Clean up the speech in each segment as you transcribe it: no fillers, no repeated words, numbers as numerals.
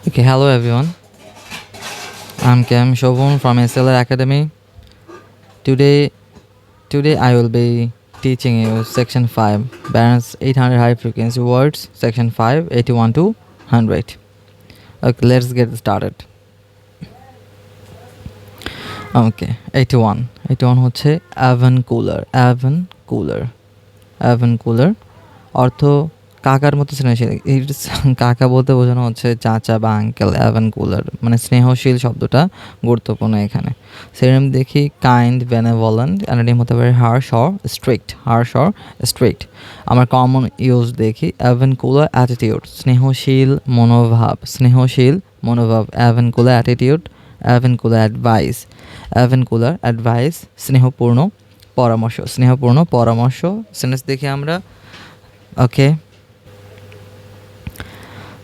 Okay, hello everyone. I'm Kem Shobun from SLR Academy. Today, today I will be teaching you Section 5, Balance 800 High Frequency Words, Section 5, 81 to 100. Okay, let's get started. Okay, 81. 81 হচ্ছে oven cooler. Oven cooler. Oven cooler অর্থ কাকার মতো স্নেহশীল। কাকা বলতে বোঝানো হচ্ছে চাচা বা আঙ্কেল। অ্যাভেন কুলার মানে স্নেহশীল শব্দটা গুরুত্বপূর্ণ এখানে। সেরকম দেখি কাইন্ড, বেনেভলেন্ট, অ্যানাডিম হতে পারে harsh or strict. Harsh or strict. আমার কমন ইউজ দেখি অ্যাভেন কুলার অ্যাটিটিউড, স্নেহশীল মনোভাব। স্নেহশীল মনোভাব, avuncular attitude. Avuncular advice, avuncular advice, স্নেহপূর্ণ পরামর্শ। স্নেহপূর্ণ পরামর্শ সেন্টেন্স দেখি আমরা। ওকে,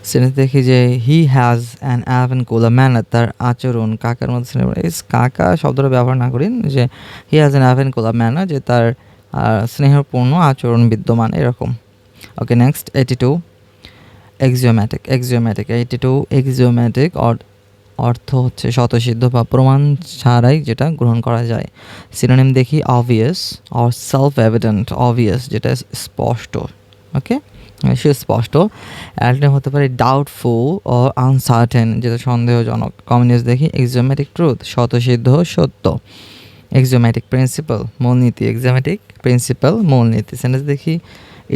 সেন্টেন্স দেখি যে he has an avuncular manner, তার আচরণ কাকার মধ্যে স্নেহ। কাকা শব্দটা ব্যবহার না করি, যে he has an avuncular manner, যে তার স্নেহপূর্ণ আচরণ বিদ্যমান এরকম। ওকে, নেক্সট 82 এক্সিওম্যাটিক। এক্সিওম্যাটিক 82 এক্সিওম্যাটিক অর্থ হচ্ছে স্বতঃসিদ্ধ বা প্রমাণ ছাড়াই যেটা গ্রহণ করা যায়। সিনোনিম দেখি obvious or self evident. Obvious যেটা স্পষ্ট, ওকে সুস্পষ্ট। অ্যালটারনেটিভ হতে পারে ডাউটফুল ও আনসার্টেন যেটা সন্দেহজনক। কমিউনিস দেখি এক্সিওম্যাটিক ট্রুথ স্বতঃসিদ্ধ সত্য। এক্সিওম্যাটিক প্রিন্সিপাল মূলনীতি। এক্সিওম্যাটিক প্রিন্সিপাল মূলনীতি। সেন্টেন্স দেখি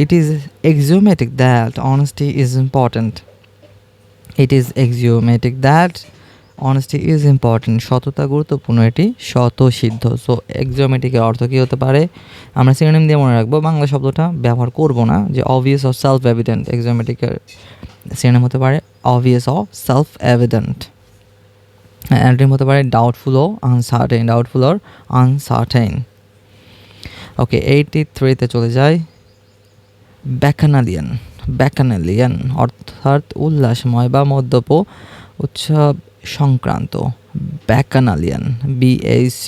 it is axiomatic that honesty is important. It is axiomatic that honesty is important, সততা গুরুত্বপূর্ণ, এটি স্বতঃসিদ্ধ। সো এক্সিওম্যাটিকের অর্থ কী হতে পারে আমরা সিনোনিম দিয়ে মনে রাখবো, বাংলা শব্দটা ব্যবহার করব না। যে অবভিয়াস অর সেলফ এভিডেন্ট, এক্সিওম্যাটিকের সিনোনিম হতে পারে obvious or self evident. Antonym হতে পারে ডাউটফুল ও uncertain. Doubtful or uncertain. Okay, 83-তে চলে যায়। ব্যাকানালিয়ান। ব্যাকানালিয়ান অর্থাৎ উল্লাসময় বা মদ্যপ উৎসব সংক্রান্ত। ব্যাকানালিয়ান, BACCHANALIAN,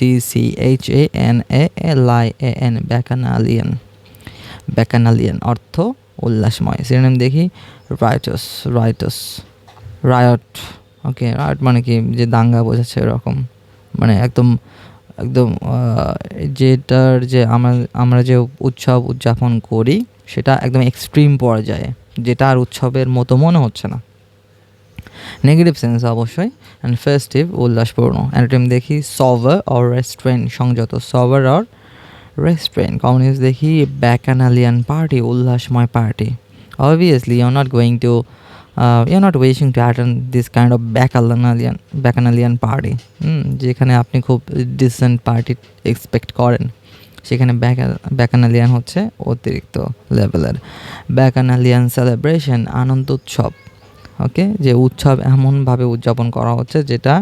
ব্যাকানালিয়ান। ব্যাকানালিয়ান অর্থ উল্লাসময়। সিনোনিম দেখি রাইটাস। রাইটাস রায়ট। ওকে, রায়ট মানে কি যে দাঙ্গা বোঝাচ্ছে এরকম, মানে একদম একদম যেটার যে আমরা যে উৎসব উদযাপন করি সেটা একদম এক্সট্রিম পর্যায়ে, যেটা আর উৎসবের মতো মনে হচ্ছে না। নেগেটিভ সেন্স অবশ্যই। অ্যান্ড ফেস্টিভ উল্লাসপূর্ণ। অ্যান্টোনিম দেখি সভার অর রেস্টুরেন্ট সংযত। সভার অর রেস্টুরেন্ট। কমিউনিস দেখি ব্যাকানালিয়ান পার্টি উল্লাসময় party. Obviously you are not going to you're not wishing to attend this kind of bacchanalian party, যেখানে আপনি খুব ডিসেন্ট পার্টি এক্সপেক্ট করেন, সেখানে ব্যাকানালিয়ান হচ্ছে অতিরিক্ত লেভেলের। ব্যাকানালিয়ান সেলিব্রেশন আনন্দ উৎসব। ওকে, যে উৎসব এমনভাবে উদযাপন করা হচ্ছে যেটা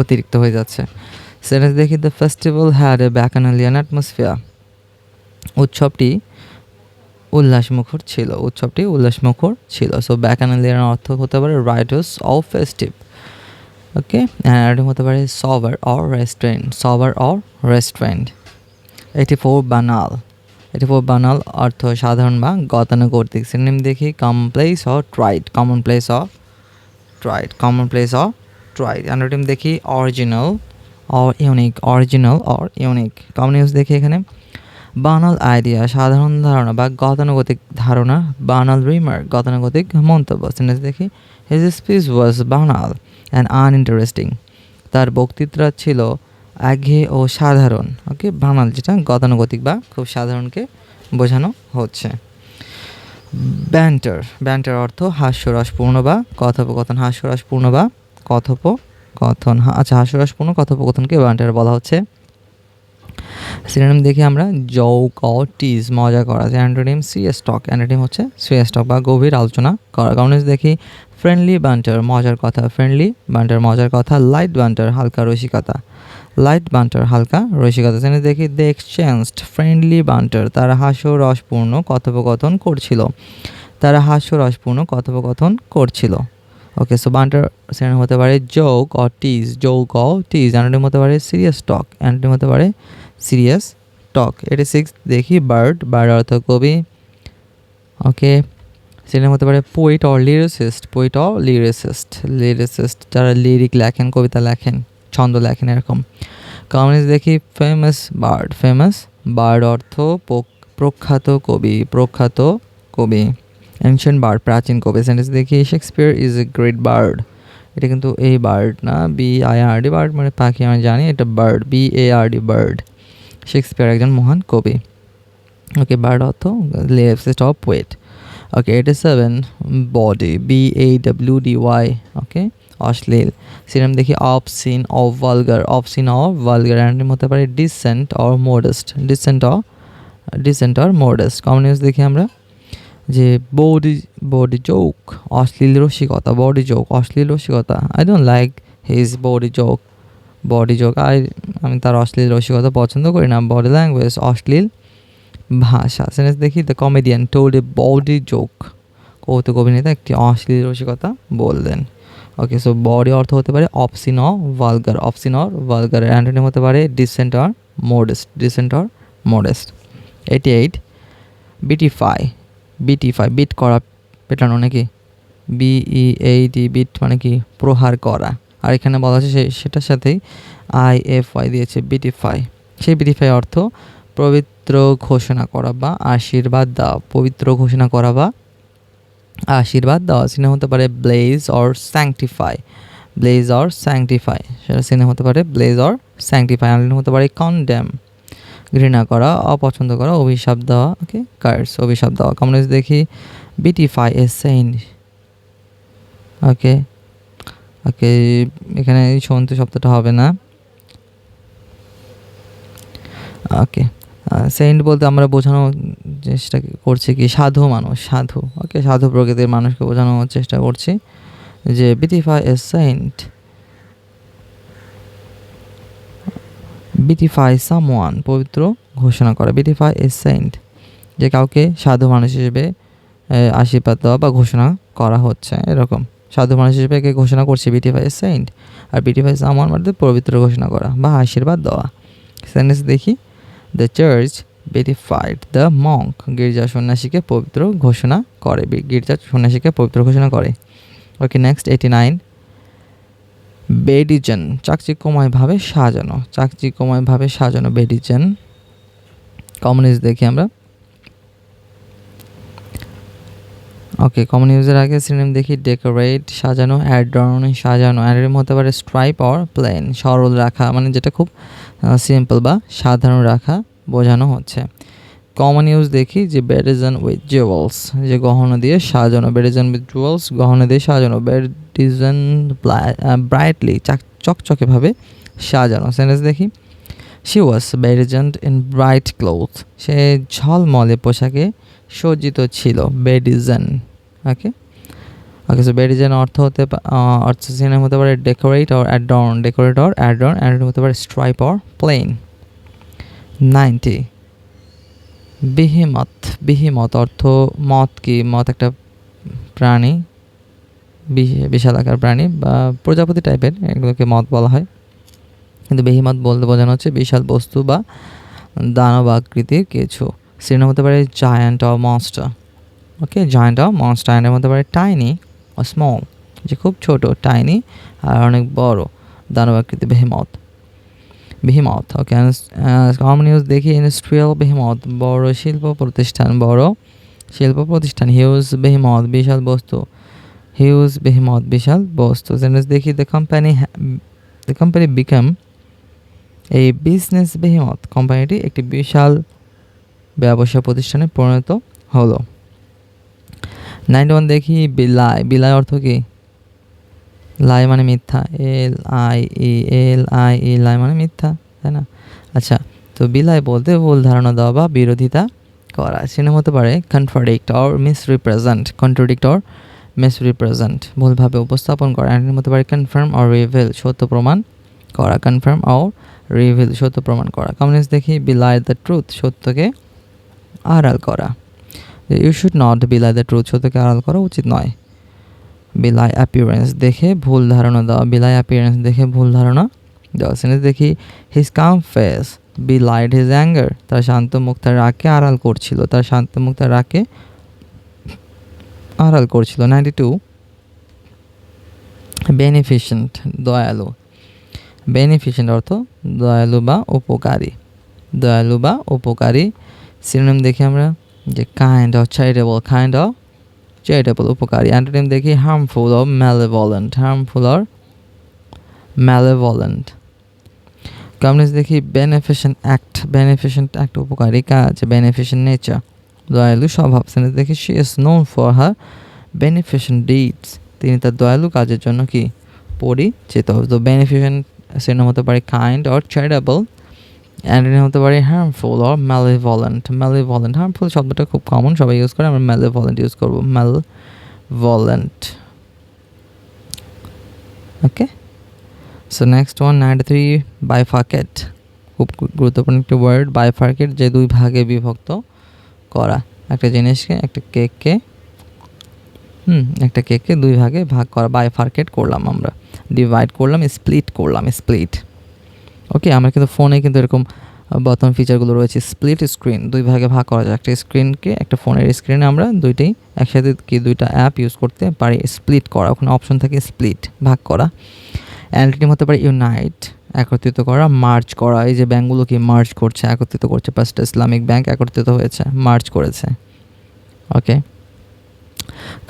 অতিরিক্ত হয়ে যাচ্ছে। সেন্টেন্স দেখি the festival had a bacchanalian atmosphere. উৎসবটি উল্লাসমুখর ছিল। উৎসবটি উল্লাসমুখর ছিল। সো ব্যাকানালিয়ান অর্থ হতে পারে রাইটাস অর ফেস্টিভ। ওকে, অ্যান্ড হতে পারে সভার অর রেস্টুরেন্ট। সভার অর রেস্টুরেন্ট। 84 বানাল। 84 বানাল অর্থ সাধারণ বা গতানুগতিক। সিনোনিম দেখি complex or trite. Commonplace or trite. Commonplace or trite. Antonym দেখি original or unique. Original or unique. Common use দেখি এখানে বানাল আইডিয়া সাধারণ ধারণা বা গতানুগতিক ধারণা। বানাল রিমার্ক গতানুগতিক মন্তব্য। সেন্টেন্স দেখি হিজ স্পিচ ওয়াজ বানাল অ্যান্ড আনইন্টারেস্টিং, তার বক্তৃতা ছিল একঘেয়ে ও সাধারণ। ওকে, বানাল যেটা গতানুগতিক বা খুব সাধারণকে বোঝানো হচ্ছে। ব্যান্টার। ব্যান্টার অর্থ হাস্যরসপূর্ণ বা কথোপকথন। হাস্যরসপূর্ণ বা কথোপকথন। আচ্ছা, হাস্যরসপূর্ণ কথোপকথনকে ব্যান্টার বলা হচ্ছে। সিনোনিম দেখি আমরা জোক অর টিজ মজা করা। অ্যান্টোনিম সিরিয়াস টক। অ্যান্টোনিম হচ্ছে সিরিয়াস টক বা গভীর আলোচনা করা। কমিউনিস দেখি ফ্রেন্ডলি বান্টার মজার কথা। ফ্রেন্ডলি বান্টার মজার কথা। লাইট বান্টার হালকা রসিকতা। লাইট বান্টার হালকা রসিকতা। সেখানে দেখি দে এক্সচেঞ্জড ফ্রেন্ডলি বান্টার, তারা হাস্যরসপূর্ণ কথোপকথন করছিল। তারা হাস্যরসপূর্ণ কথোপকথন করছিল। ওকে, সো বান্টার সিনোনিম হতে পারে joke or tease. Joke or tease. Antonym হতে পারে সিরিয়াস টক। অ্যান্টোনিম হতে পারে সিরিয়াস টক। 86 দেখি বার্ড। বার্ড অর্থ কবি। ওকে, সিনোনিম হতে পারে poet or lyricist, poet or lyricist, lyricist যারা লিরিক লেখেন, কবিতা লেখেন, ছন্দ লেখেন এরকম। কমিউনিস্ট দেখি ফেমাস বার্ড, ফেমাস বার্ড অর্থ প্রখ্যাত কবি, প্রখ্যাত কবি। অ্যানশিয়েন্ট বার্ড প্রাচীন কবি। সেন্টেন্স দেখি Shakespeare is a great bird, এটা কিন্তু এই বার্ড না, BIRD বার্ড মানে পাখি আমি জানি, এটা বার্ড BARD বার্ড। শেক্সপিয়ার একজন মহান কবি। ওকে, বার্ড অর্থ lyricist of poet. Okay, 87 bawdy BAWDY, okay অশ্লীল। সিনেম দেখি obscene of vulgar, obscene of vulgar antonym হতে পারে decent or modest, decent or modest. Common use দেখি আমরা যে বডি জোক, অশ্লীল রসিকতা, বডি জোক অশ্লীল রসিকতা। I don't like his body joke, আমি তার অশ্লীল রসিকতা পছন্দ করি না। বডি ল্যাঙ্গুয়েজ অশ্লীল ভাষা। সেন্টেন্স দেখি the comedian told a body joke, কৌতুক অভিনেতা একটি অশ্লীল রসিকতা বললেন। ওকে, সো বডি অর্থ হতে পারে obscene or vulgar, obscene or vulgar. Antonym হতে পারে decent or modest, decent or modest. 88 beatify, beatify beat করা, পেটানো নাকি, BEAT বিট মানে কি প্রহার করা। আর এখানে বলা আছে সেটার সাথেই IFY দিয়েছে বিটিফাই। সেই বিটিফাই অর্থ পবিত্র ঘোষণা করা বা আশীর্বাদ দেওয়া, পবিত্র ঘোষণা করা বা আশীর্বাদ দেওয়া। সিনেমা হতে পারে bless or sanctify, bless or sanctify, সেটা সিনেমা হতে পারে ব্লেজ অর স্যাংটিফাই। আনলিন হতে পারে কনডেম, ঘৃণা করা, অপছন্দ করা, অভিশাপ দেওয়া। ওকে, কার্স অভিশাপ দেওয়া। কমিউনিস্ট দেখি বিটিফাই এ সেইন্ট। ওকে ওকে, এখানে সন্তু শব্দটা হবে না। ওকে, সেন্ট বলতে আমরা বোঝানোর চেষ্টা করছি কি সাধু মানুষ, সাধু। ওকে, সাধু প্রকৃতির মানুষকে বোঝানোর চেষ্টা করছি যে বিটিফাই এ সেন্ট, বিটিফাই সামওয়ান পবিত্র ঘোষণা করা, বিটিফাই এ সেন্ট যে কাউকে সাধু মানুষ হিসেবে আশীর্বাদ দেওয়া বা ঘোষণা করা হচ্ছে, এরকম সাধু মানুষ হিসেবে কে ঘোষণা করছে বিটিফাই এ সেন্ট। আর বিটিফাই সামওয়ান মানে পবিত্র ঘোষণা করা বা আশীর্বাদ দেওয়া। সেন্টেন্স দেখি দ্য চার্চ বেটিফাইড দ্য মঙ্ক, গির্জা সন্ন্যাসীকে পবিত্র ঘোষণা করে, গির্জা সন্ন্যাসীকে পবিত্র ঘোষণা করে। ওকে, নেক্সট 89 বেডিজেন চাকচিক্যময়ভাবে সাজানো, চাকচিক্যময়ভাবে সাজানো বেডিজেন। কমন ইউজ দেখি আমরা। ওকে, কমন ইউজের আগে সিনোনিম দেখি ডেকোরেট সাজানো, অ্যাডর্ন সাজানো। অ্যাডর্ন হতে পারে স্ট্রাইপ অর প্লেন, সরল রাখা মানে যেটা খুব সিম্পল বা সাধারণ রাখা বোঝানো হচ্ছে। কমন ইউজ দেখি যে বেডিজেন উইথ জুয়েলস, যে গহনা দিয়ে সাজানো, বেডিজেন উইথ জুয়েলস গহনা দিয়ে সাজানো। বেডিজেন ব্রাইটলি চকচকেভাবে সাজানো। সেন্টেন্স দেখি she was bedizened in bright cloth, সে ঝলমলে পোশাকে সজ্জিত ছিল, বেডিজেন। ওকে ওকে, সো বেডিজেন অর্থ সিনোনিম হতে পারে decorate or adorn, decorate or adorn. Adorn হতে পারে স্ট্রাইপ অর প্লেন। 90 বিহিমত, বিহিমত অর্থ মত কি, মত একটা প্রাণী, বিশাল আকার প্রাণী বা প্রজাপতি টাইপের, এগুলোকে মত বলা হয়। কিন্তু বেহিমত বলতে বোঝানো হচ্ছে বিশাল বস্তু বা দানব আকৃতির কিছু। সিনোনিম হতে পারে giant or monster. Okay, giant or monster. এর মধ্যে পারে টাইনি ও স্মল, যে খুব ছোট, টাইনি আর অনেক বড়, দানব আকৃতি বেহিমত, বেহিমত। ওকে, কমন ইউজ দেখি ইন্ডাস্ট্রিয়াল বেহিমত বড় শিল্প প্রতিষ্ঠান, বড় শিল্প প্রতিষ্ঠান। হিউজ বেহিমত বিশাল বস্তু, হিউজ বেহিমত বিশাল বস্তু। সেন্টেন্স দেখি দ্য কোম্পানি বিকাম এই বিজনেস বেহিমত, কোম্পানিটি একটি বিশাল ব্যবসা প্রতিষ্ঠানে পরিণত হলো। 91 দেখি বিলাই, বিলাই অর্থ কি, লাই মানে মিথ্যা, LIE লাই মানে মিথ্যা, তাই না? আচ্ছা, তো বিলাই বলতে ভুল ধারণা দেওয়া বা বিরোধিতা করা। সিনোনিম হতে পারে contradict or misrepresent, contradict or misrepresent ভুলভাবে উপস্থাপন করা। অ্যান্টোনিম হতে পারে কনফার্ম অর রিভিল, সত্য প্রমাণ করা, কনফার্ম অর রিভিল সত্য প্রমাণ করা। কমিউনিস্ট দেখি বিলাই দ্য ট্রুথ, সত্যকে আড়াল করা। ইউ শুড নট বিলাই দ্য ট্রুথ, সত্যকে আড়াল করা উচিত নয়। বিলাই অ্যাপিয়ারেন্স দেখে ভুল ধারণা দেওয়া, বিলাই অ্যাপিয়ারেন্স দেখে ভুল ধারণা দেওয়া। সেন্টেন্স দেখি his calm face বিলাইড his anger, তার শান্ত মুখ তার রাগকে আড়াল করছিল, তার শান্ত মুখ তার রাগকে আড়াল করছিল। 92 বেনিফিশেন্ট, দয়ালু। বেনিফিশেন্ট অর্থ দয়ালু বা উপকারী, দয়ালু বা উপকারী। সিনোনিম দেখি আমরা যে kind of charitable, kind of charitable উপকারী। অ্যান্টোনিম দেখি harmful or malevolent, harmful or malevolent. Common use দেখি বেনিফিশেন্ট অ্যাক্ট, বেনিফিশেন্ট অ্যাক্ট উপকারী কাজ, বেনিফিশেন্ট নেচার দয়ালু স্বভাব। সিনোনিম দেখি she is known for her beneficent deeds, তিনি তার দয়ালু কাজের জন্য কি পরিচিত। তো বেনিফিশেন্ট সিনোনিম হতে পারে কাইন্ড অর চ্যারিটেবল, অ্যান্টোনিম হতে পারে হার্মফুল অর ম্যালেভোলেন্ট। ম্যালেভোলেন্ট, হার্মফুল শব্দটা খুব কমন, সবাই ইউজ করে, আমরা ম্যালেভোলেন্ট ইউজ করবো, ম্যালেভোলেন্ট। ওকে, সো নেক্সট ওয়ান 93 বাইফার্কেট, খুব গুরুত্বপূর্ণ একটি ওয়ার্ড। বাইফার্কেট যে দুই ভাগে বিভক্ত করা, একটা জিনিসকে, একটা কেককে একটা কেককে দুই ভাগে ভাগ করা, বাইফার্কেট করলাম আমরা, ডিভাইড করলাম, স্প্লিট করলাম, স্প্লিট। ওকে, আমরা কিন্তু ফোনে কিন্তু এরকম বর্তমান ফিচারগুলো রয়েছে। স্প্লিট স্ক্রিন, দুই ভাগে ভাগ করা যায়, একটা স্ক্রিনকে, একটা ফোনের স্ক্রিনে আমরা দুইটাই একসাথে কি দুইটা অ্যাপ ইউজ করতে পারি। স্প্লিট করা, ওখানে অপশন থাকে স্প্লিট, ভাগ করা। অ্যান্টোনিম হতে পারে ইউনাইট, একত্রিত করা, মার্জ করা। এই যে ব্যাঙ্কগুলোকে মার্জ করছে, একত্রিত করছে, ফার্স্ট ইসলামিক ব্যাংক একত্রিত হয়েছে, মার্জ করেছে। ওকে,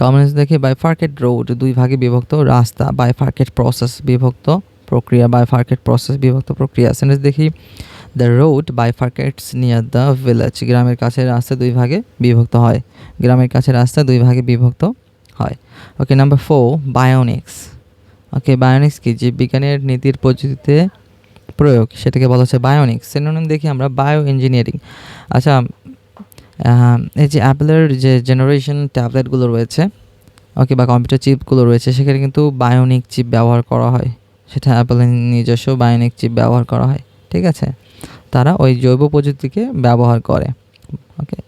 কমিউনিস্ট দেখি বাইফার্কেট রোড, দুই ভাগে বিভক্ত রাস্তা, বাইফার্কেট প্রসেস বিভক্ত প্রক্রিয়া, বাইফার্কেট প্রসেস বিভক্ত প্রক্রিয়া। সেন্টেন্স দেখি the road bifurcates near the village, গ্রামের কাছে রাস্তা দুই ভাগে বিভক্ত হয়, গ্রামের কাছে রাস্তা দুই ভাগে বিভক্ত হয়। ওকে, নাম্বার 4 বায়োনিক্স। ওকে, বায়োনিক্স কি? জীববিজ্ঞানের নীতির পদ্ধতিতে প্রয়োগ, সেটাকে বলা হচ্ছে বায়োনিক্স। সিনোনিম দেখি আমরা বায়ো ইঞ্জিনিয়ারিং। আচ্ছা, এই যে অ্যাপেলের যে জেনারেশন ট্যাবলেটগুলো রয়েছে, ওকে, বা কম্পিউটার চিপগুলো রয়েছে, সেখানে কিন্তু বায়োনিক চিপ ব্যবহার করা হয়, সেটা অ্যাপেলের নিজস্ব বায়োনিক চিপ ব্যবহার করা হয়। ঠিক আছে, তারা ওই জৈব প্রযুক্তিকে ব্যবহার করে। ওকে,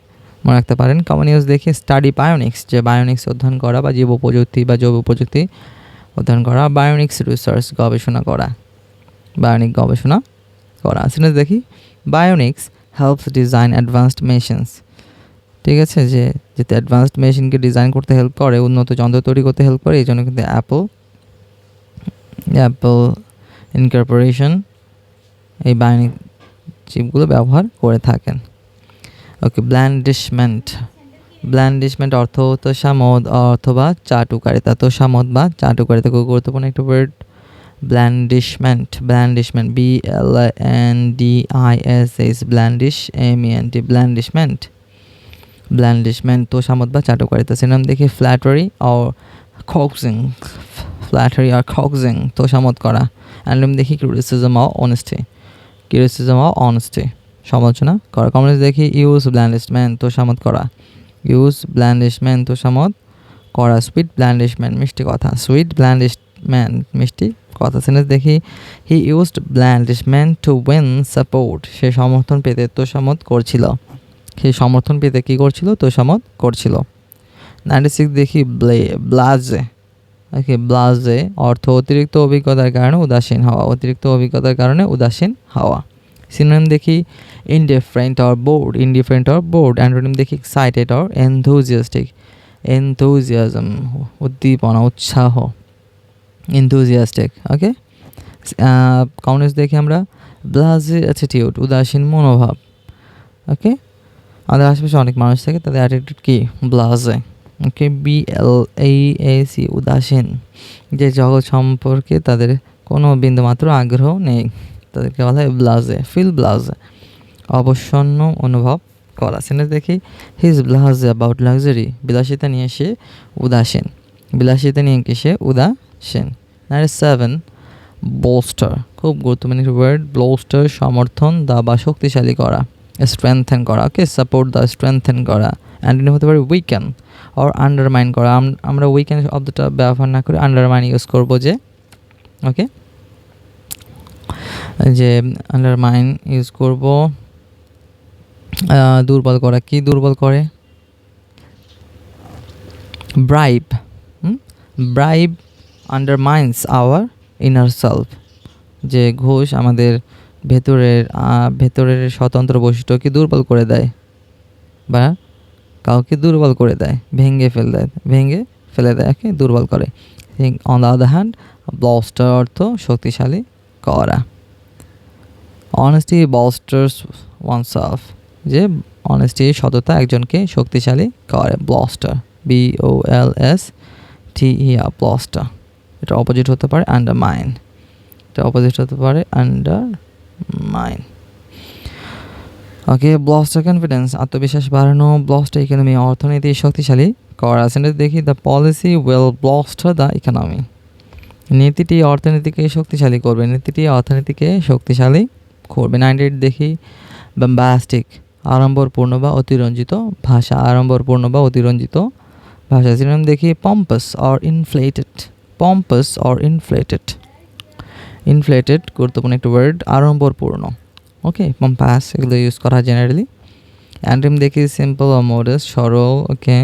মনে রাখতে পারেন। কমন ইউজ দেখি স্টাডি বায়োনিক্স, যে বায়োনিক্স অধ্যয়ন করা বা জীব প্রযুক্তি বা জৈব প্রযুক্তি অধ্যয়ন করা, বায়োনিক্স রিসার্চ গবেষণা করা, বায়োনিক গবেষণা করা। আসলে দেখি বায়োনিক্স হেল্পস ডিজাইন অ্যাডভান্সড মেশিনস। ঠিক আছে, যে যেতে অ্যাডভান্সড মেশিনকে ডিজাইন করতে হেল্প করে, উন্নত যন্ত্র তৈরি করতে হেল্প করে, এই জন্য কিন্তু অ্যাপল ইনকর্পোরেশন এই বায়োনিক চিপগুলো ব্যবহার করে থাকেন। ওকে, ব্ল্যান্ডিশমেন্ট। ব্ল্যান্ডিশমেন্ট অর্থ তোষামোদ অথবা চাটুকারিতা, তোষামোদ বা চাটুকারিতা, খুব গুরুত্বপূর্ণ একটা ওয়ার্ড। ব্ল্যান্ডিশমেন্ট, ব্ল্যান্ডিশমেন্ট, BLANDISH, ব্ল্যান্ডিশ, MENT, ব্ল্যান্ডিশমেন্ট, ব্ল্যান্ডিশমেন্ট তোষামোদ বা চাটুকারিতা। সিনোনিম দেখি ফ্ল্যাটারি অর কক্সিং, ফ্ল্যাটারি আর কক্সিং তোষামোদ করা। অ্যান্টোনিম দেখি criticism or honesty, criticism or honesty সমালোচনা করা। কমিউনিস্ট দেখি ইউজ ব্ল্যান্ডিশমেন্ট তোষামোদ করা, ইউজ ব্ল্যান্ডিশমেন্ট তোষামোদ করা। সুইট ব্ল্যান্ডিশমেন্ট মিষ্টি কথা, সুইট ব্ল্যান্ডিশমেন্ট মিষ্টি কথা। সেন্টেন্স দেখি he used blandishment to win support, সে সমর্থন পেতে তোষামোদ করছিল, সে সমর্থন পেতে কী করছিল? তোষামোদ করছিল। 96 দেখি ব্লাজে। ওকে, ব্লাজে অর্থ অতিরিক্ত অভিজ্ঞতার কারণে উদাসীন হওয়া, অতিরিক্ত অভিজ্ঞতার কারণে উদাসীন হওয়া। সিনোনিম দেখি indifferent or board, indifferent or board. Antonym দেখি এক্সাইটেড অর এনথুজিয়াস্টিক, এনথুজিয়াজম উদ্দীপনা, উৎসাহ, এনথুজিয়াস্টিক। ওকে, কমিউনিস্ট দেখি আমরা ব্লাজে অ্যাটিটিউড, উদাসীন মনোভাব। ওকে, আমাদের আশেপাশে অনেক মানুষ থাকে, তাদের অ্যাটিটিউড কি? ব্লাজে। ওকে, BLAAC উদাসীন, যে জগৎ সম্পর্কে তাদের কোনো বিন্দুমাত্র আগ্রহ নেই, তাদেরকে বলা হয় ব্লাজে, ফিল ব্লাজে, অবসন্ন অনুভব করা। সেন্টেন্স দেখি হি ইজ ব্লাজে অ্যাবাউট লাক্সারি, বিলাসিতা নিয়ে সে উদাসীন, বিলাসিতা নিয়ে কি সে উদাসীন। 97 বোস্টার, খুব গুরুত্বপূর্ণ একটি ওয়ার্ড। বোস্টার সমর্থন দা বা শক্তিশালী করা, স্ট্রেংথেন করা। ওকে, সাপোর্ট দা স্ট্রেংথেন করা। অ্যান্টোনিম হতে পারে উইকেন অর আন্ডারমাইন করা। আমরা উইকেন শব্দটা ব্যবহার না করে আন্ডারমাইন ইউজ করবো, যে ওকে, যে আন্ডারমাইন ইউজ করব। দুর্বল করা, কি দুর্বল করে? Bribe, bribe undermines our inner self, যে ঘুষ আমাদের ভেতরের স্বতন্ত্র বৈশিষ্ট্যকে দুর্বল করে দেয় বা কাউকে দুর্বল করে দেয়, ভেঙে ফেলে দেয়, ওকে, দুর্বল করে। On the other hand blaster অর্থ শক্তিশালী করা। অনেস্টি bolsters oneself, যে অনেস্টি সততা একজনকে শক্তিশালী করে। Blaster, BOLSTER, blaster. এটা অপোজিট হতে পারে আন্ডারমাইন, এটা অপোজিট হতে পারে আন্ডারমাইন। ওকে, ব্লাস্টার কনফিডেন্স, আত্মবিশ্বাস বাড়ানো। ব্লাস্টার ইকোনমি, অর্থনীতি শক্তিশালী করা। সেন্টেন্স দেখি, the policy will blaster the economy, নীতিটি অর্থনীতিকে শক্তিশালী করবে, নীতিটি অর্থনীতিকে শক্তিশালী করবে। 98 দেখি, বম্বাস্টিক, আড়ম্বরপূর্ণ বা অতিরঞ্জিত ভাষা, আড়ম্বরপূর্ণ বা অতিরঞ্জিত ভাষা। সিনোনিম দেখি, pompous or inflated, pompous or inflated, inflated গুরুত্বপূর্ণ একটি ওয়ার্ড, আড়ম্বরপূর্ণ, ওকে, পম্পাস এগুলো ইউজ করা জেনারেলি। অ্যান্টিম দেখি, সিম্পল ও মডেস্ট, সরল, ওকে।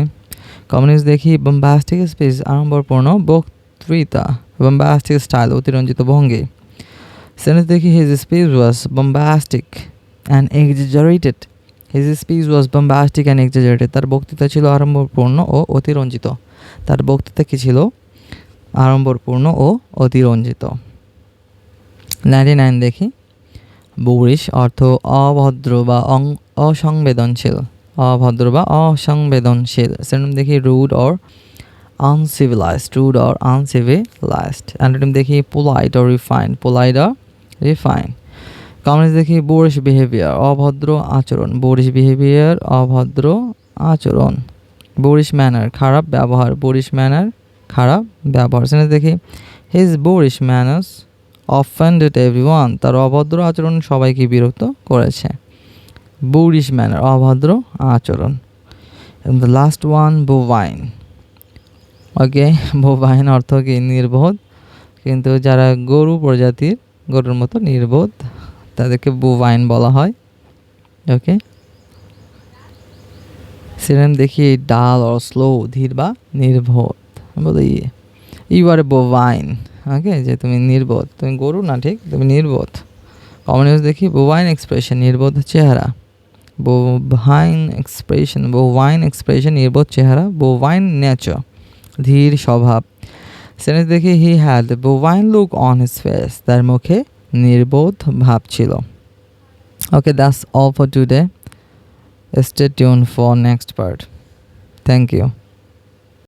কমিউনিস্ট দেখি, বম্বাস্টিক স্পিচ, আড়ম্বরপূর্ণ বক্তৃতা, বম্বাস্টিক স্টাইল, অতিরঞ্জিত ভঙ্গি। সেন্টেন্স দেখি, his speech was বম্বাস্টিক and exaggerated, his speech was বম্বাস্টিক and exaggerated, তার বক্তৃতা ছিল আড়ম্বরপূর্ণ ও অতিরঞ্জিত, তার বক্তৃতা কী ছিল? আড়ম্বরপূর্ণ ও অতিরঞ্জিত। 99 দেখি, বুরিশ অর্থ অভদ্র বা অসংবেদনশীল, অভদ্র বা অসংবেদনশীল। সেরকম দেখি, rude or uncivilised, rude or uncivilised. Antonym দেখি, polite or refined, polite or refined. Communist দেখি, বুরিশ বিহেভিয়ার, অভদ্র আচরণ, বুরিশ বিহেভিয়ার, অভদ্র আচরণ। বুরিশ ম্যানার, খারাপ ব্যবহার, বুরিশ ম্যানার, খারাপ ব্যবহার। সেখানে দেখি, হিজ বুরিশ ম্যানার্স অফেন্ডেড এভরিওয়ান, তার অভদ্র আচরণ সবাইকে বিরক্ত করেছে। বুরিশ ম্যানার, অভদ্র আচরণ। এবং the last one, bovine, okay, bovine অর্থ কি? নির্বোধ, কিন্তু যারা গরু প্রজাতির, গরুর মতো নির্বোধ, তাদেরকে বোভাইন বলা হয়, ওকে। সিনোনিম দেখি, ডাল অর স্লো, ধীর বা নির্বোধ। বলি ইউ আর এ বোভাইন, ওকে, যে তুমি নির্বোধ, তুমি গরু না, ঠিক, তুমি নির্বোধ। কমিউনিস্ট দেখি, বোভাইন এক্সপ্রেশন, নির্বোধ চেহারা, বোভাইন এক্সপ্রেশন, বোভাইন এক্সপ্রেশন, নির্বোধ চেহারা। বোভাইন নেচার, ধীর স্বভাব। সেন্টেন্স দেখি, he had bovine look on his face, তার মুখে নির্বোধ ভাব ছিল। Okay, that's all for today. Stay tuned for next part. Thank you.